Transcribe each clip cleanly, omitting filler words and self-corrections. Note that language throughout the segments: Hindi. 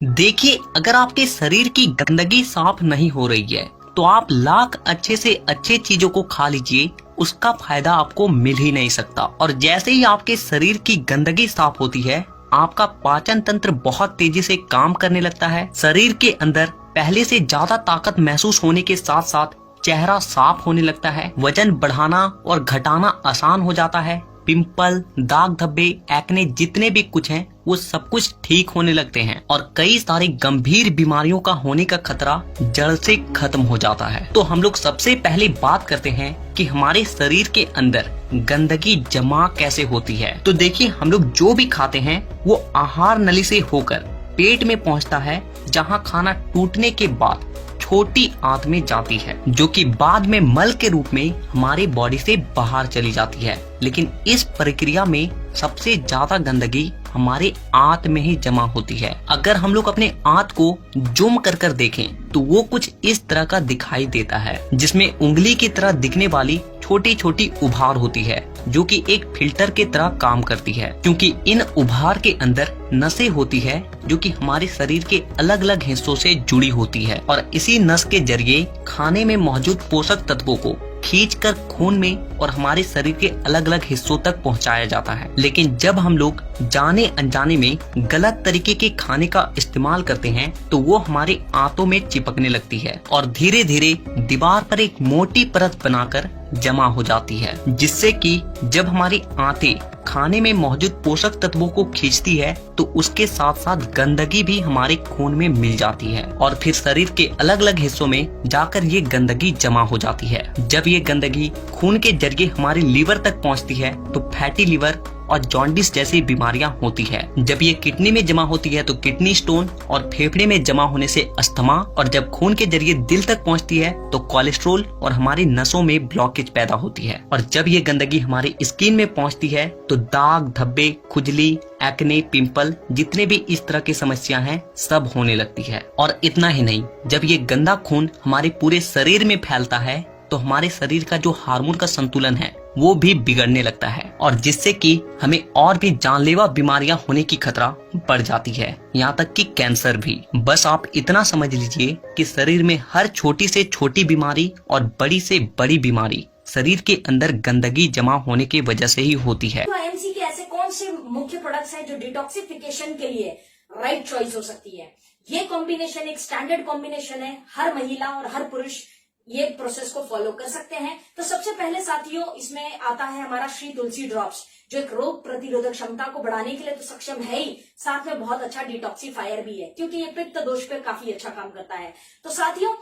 देखिए, अगर आपके शरीर की गंदगी साफ नहीं हो रही है तो आप लाख अच्छे से अच्छे चीजों को खा लीजिए, उसका फायदा आपको मिल ही नहीं सकता। और जैसे ही आपके शरीर की गंदगी साफ होती है, आपका पाचन तंत्र बहुत तेजी से काम करने लगता है। शरीर के अंदर पहले से ज्यादा ताकत महसूस होने के साथ साथ चेहरा साफ होने लगता है। वजन बढ़ाना और घटाना आसान हो जाता है। पिंपल, दाग धब्बे, एक्ने जितने भी कुछ हैं वो सब कुछ ठीक होने लगते हैं और कई सारी गंभीर बीमारियों का होने का खतरा जड़ से खत्म हो जाता है। तो हम लोग सबसे पहले बात करते हैं कि हमारे शरीर के अंदर गंदगी जमा कैसे होती है। तो देखिए, हम लोग जो भी खाते हैं वो आहार नली से होकर पेट में पहुंचता है, जहां खाना टूटने के बाद छोटी आंत में जाती है, जो कि बाद में मल के रूप में हमारे बॉडी से बाहर चली जाती है। लेकिन इस प्रक्रिया में सबसे ज्यादा गंदगी हमारे आंत में ही जमा होती है। अगर हम लोग अपने आंत को जूम कर कर देखें तो वो कुछ इस तरह का दिखाई देता है, जिसमें उंगली की तरह दिखने वाली छोटी छोटी उभार होती है, जो कि एक फिल्टर के तरह काम करती है, क्योंकि इन उभार के अंदर नसें होती है जो कि हमारे शरीर के अलग अलग हिस्सों से जुड़ी होती है और इसी नस के जरिए खाने में मौजूद पोषक तत्वों को खींचकर खून में और हमारे शरीर के अलग अलग हिस्सों तक पहुंचाया जाता है। लेकिन जब हम लोग जाने अनजाने में गलत तरीके के खाने का इस्तेमाल करते हैं तो वो हमारे आंतों में चिपकने लगती है और धीरे धीरे दीवार पर एक मोटी परत बनाकर जमा हो जाती है, जिससे कि जब हमारी आंतें खाने में मौजूद पोषक तत्वों को खींचती है तो उसके साथ साथ गंदगी भी हमारे खून में मिल जाती है और फिर शरीर के अलग अलग हिस्सों में जाकर ये गंदगी जमा हो जाती है। जब ये गंदगी खून के जरिए हमारे लीवर तक पहुंचती है तो फैटी लीवर और जॉन्डिस जैसी बीमारियां होती है। जब ये किडनी में जमा होती है तो किडनी स्टोन और फेफड़े में जमा होने से अस्थमा, और जब खून के जरिए दिल तक पहुंचती है तो कोलेस्ट्रोल और हमारी नसों में ब्लॉकेज पैदा होती है। और जब ये गंदगी हमारी स्किन में पहुंचती है तो दाग धब्बे, खुजली, एक्ने, पिंपल जितने भी इस तरह की समस्या हैं सब होने लगती है। और इतना ही नहीं, जब ये गंदा खून हमारे पूरे शरीर में फैलता है तो हमारे शरीर का जो हार्मोन का संतुलन है वो भी बिगड़ने लगता है और जिससे कि हमें और भी जानलेवा बीमारियां होने की खतरा बढ़ जाती है, यहाँ तक कि कैंसर भी। बस आप इतना समझ लीजिए कि शरीर में हर छोटी से छोटी बीमारी और बड़ी से बड़ी बीमारी शरीर के अंदर गंदगी जमा होने की वजह से ही होती है। तो आईएमसी के ऐसे कौन से मुख्य प्रोडक्ट्स हैं जो डिटॉक्सिफिकेशन के लिए राइट चॉइस हो सकती है? ये कॉम्बिनेशन एक स्टैंडर्ड कॉम्बिनेशन है, हर महिला और हर पुरुष ये प्रोसेस को फॉलो कर सकते हैं। तो सबसे पहले साथियों इसमें आता है हमारा श्री तुलसी ड्रॉप्स, जो एक रोग प्रतिरोधक क्षमता को बढ़ाने के लिए तो सक्षम है ही, साथ में बहुत अच्छा डिटॉक्सिफायर भी है, क्योंकि ये पित्त दोष पे काफी अच्छा काम करता है। तो साथियों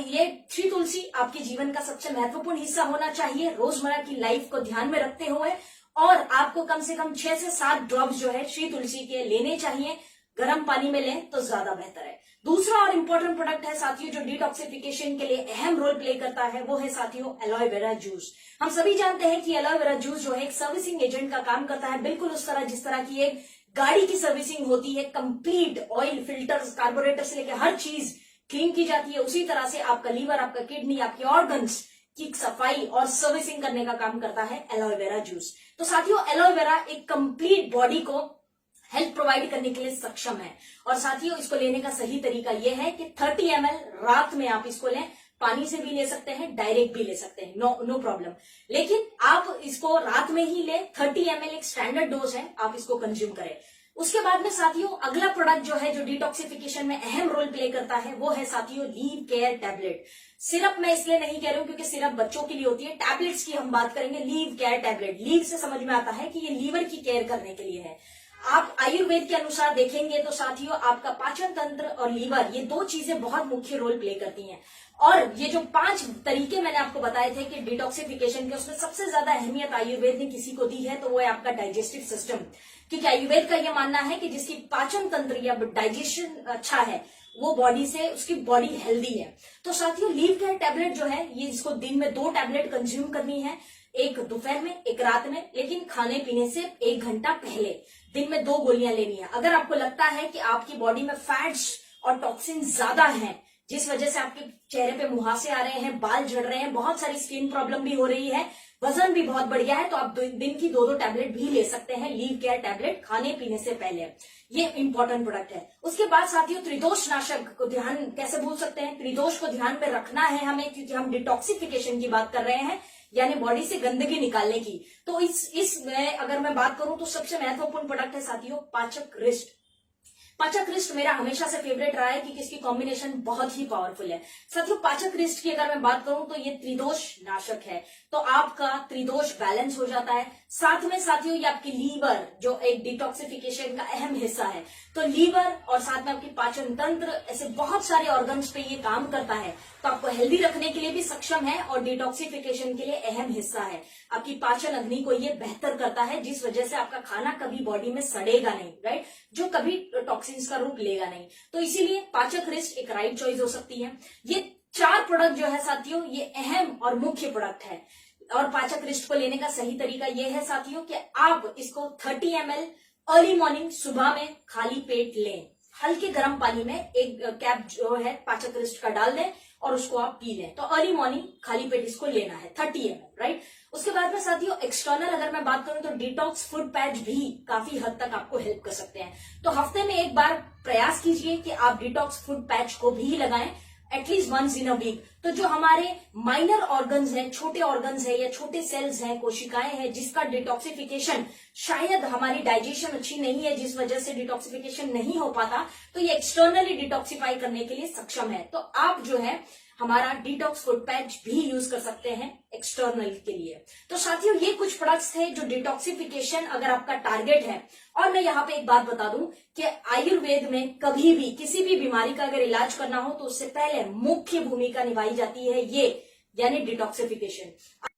ये श्री तुलसी आपके जीवन का सबसे महत्वपूर्ण हिस्सा होना चाहिए, रोजमर्रा की लाइफ को ध्यान में रखते हुए। और आपको कम से कम 6 से 7 ड्रॉप्स जो है श्री तुलसी के लेने चाहिए। गर्म पानी में लें तो ज्यादा बेहतर है। दूसरा और इम्पोर्टेंट प्रोडक्ट है साथियों जो डिटॉक्सिफिकेशन के लिए अहम रोल प्ले करता है, वो है साथियों एलोवेरा जूस। हम सभी जानते हैं कि एलोवेरा जूस जो है एक सर्विसिंग एजेंट का काम करता है, बिल्कुल उस तरह जिस तरह की एक गाड़ी की सर्विसिंग होती है, कंप्लीट ऑयल, फिल्टर्स, कार्बोरेटर से लेकर हर चीज क्लीन की जाती है, उसी तरह से आपका लीवर, आपका किडनी, आपके ऑर्गन्स की सफाई और सर्विसिंग करने का काम करता है एलोवेरा जूस। तो साथियों एलोवेरा एक कंप्लीट बॉडी को हेल्थ प्रोवाइड करने के लिए सक्षम है। और साथियों इसको लेने का सही तरीका यह है कि 30 ml रात में आप इसको लें, पानी से भी ले सकते हैं, डायरेक्ट भी ले सकते हैं, नो प्रॉब्लम। लेकिन आप इसको रात में ही लें, 30 ml एक स्टैंडर्ड डोज है, आप इसको कंज्यूम करें। उसके बाद में साथियों अगला प्रोडक्ट जो है जो डिटॉक्सिफिकेशन में अहम रोल प्ले करता है वो है साथियों लीव केयर टैबलेट। सिरप मैं इसलिए नहीं कह रही हूं क्योंकि सिरप बच्चों के लिए होती है, टैबलेट्स की हम बात करेंगे। लीव केयर टैबलेट, लीव से समझ में आता है कि ये लीवर की केयर करने के लिए है। आप आयुर्वेद के अनुसार देखेंगे तो साथियों आपका पाचन तंत्र और लीवर, ये 2 चीजें बहुत मुख्य रोल प्ले करती हैं। और ये जो 5 तरीके मैंने आपको बताए थे कि डिटॉक्सिफिकेशन के, उसमें सबसे ज्यादा अहमियत आयुर्वेद ने किसी को दी है तो वो है आपका डाइजेस्टिव सिस्टम। क्योंकि आयुर्वेद का ये मानना है कि जिसकी पाचन तंत्र या डाइजेशन अच्छा है वो बॉडी से, उसकी बॉडी हेल्दी है। तो साथियों लीव केयर टैबलेट जो है ये इसको दिन में 2 टैबलेट कंज्यूम करनी है, एक दोपहर में एक रात में, लेकिन खाने पीने से 1 घंटा पहले दिन में 2 गोलियां लेनी है। अगर आपको लगता है कि आपकी बॉडी में फैट्स और टॉक्सिन ज्यादा हैं, जिस वजह से आपके चेहरे पे मुहासे आ रहे हैं, बाल झड़ रहे हैं, बहुत सारी स्किन प्रॉब्लम भी हो रही है, वजन भी बहुत बढ़ गया है तो आप दिन की 2-2 टैबलेट भी ले सकते हैं, लीव केयर टैबलेट खाने पीने से पहले। ये इंपॉर्टेंट प्रोडक्ट है। उसके बाद साथियों त्रिदोष नाशक को ध्यान कैसे भूल सकते हैं, त्रिदोष को ध्यान में रखना है हमें, क्योंकि हम डिटॉक्सिफिकेशन की बात कर रहे हैं, यानी बॉडी से गंदगी निकालने की। तो इसमें अगर मैं बात करूं तो सबसे महत्वपूर्ण प्रोडक्ट है साथियों पाचक रिस्ट। पाचक रिस्ट मेरा हमेशा से फेवरेट रहा है क्योंकि इसकी कॉम्बिनेशन बहुत ही पावरफुल है। साथियों पाचक रिस्ट की अगर मैं बात करूं तो ये त्रिदोष नाशक है, तो आपका त्रिदोष बैलेंस हो जाता है। साथ में साथियों ये आपकी लीवर जो एक डिटॉक्सिफिकेशन का अहम हिस्सा है, तो लीवर और साथ में आपकी पाचन तंत्र, ऐसे बहुत सारे ऑर्गन्स पे ये काम करता है, तो आपको हेल्दी रखने के लिए भी सक्षम है और डिटॉक्सिफिकेशन के लिए अहम हिस्सा है। आपकी पाचन अग्नि को ये बेहतर करता है, जिस वजह से आपका खाना कभी बॉडी में सड़ेगा नहीं, राइट, जो कभी टॉक्सिन्स का रूप लेगा नहीं। तो इसीलिए पाचक रिस्ट एक राइट चॉइस हो सकती है। ये 4 प्रोडक्ट जो है साथियों ये अहम और मुख्य प्रोडक्ट है। और पाचक रिस्ट को लेने का सही तरीका ये है साथियों कि आप इसको 30 ml अर्ली मॉर्निंग सुबह में खाली पेट लें। हल्के गर्म पानी में एक कैप जो है पाचक रिस्ट का डाल दें और उसको आप पी लें। तो अर्ली मॉर्निंग खाली पेट इसको लेना है 30 ml, राइट। उसके बाद में साथियों एक्सटर्नल अगर मैं बात करूं तो डिटॉक्स फूड पैच भी काफी हद तक आपको हेल्प कर सकते हैं। तो हफ्ते में एक बार प्रयास कीजिए कि आप डिटॉक्स फूड पैच को भी लगाएं, at least once in a week. तो जो हमारे माइनर ऑर्गन्स हैं, छोटे ऑर्गन्स हैं या छोटे सेल्स हैं, कोशिकाएं हैं, जिसका डिटॉक्सिफिकेशन शायद हमारी डाइजेशन अच्छी नहीं है, जिस वजह से डिटॉक्सिफिकेशन नहीं हो पाता, तो ये एक्सटर्नली डिटॉक्सिफाई करने के लिए सक्षम है। तो आप जो है हमारा डिटॉक्स फूड पैच भी यूज कर सकते हैं एक्सटर्नल के लिए। तो साथियों ये कुछ प्रोडक्ट्स थे जो डिटॉक्सिफिकेशन अगर आपका टारगेट है। और मैं यहाँ पे एक बात बता दूं कि आयुर्वेद में कभी भी किसी भी बीमारी का अगर इलाज करना हो तो उससे पहले मुख्य भूमिका निभाई जाती है ये, यानी डिटॉक्सिफिकेशन।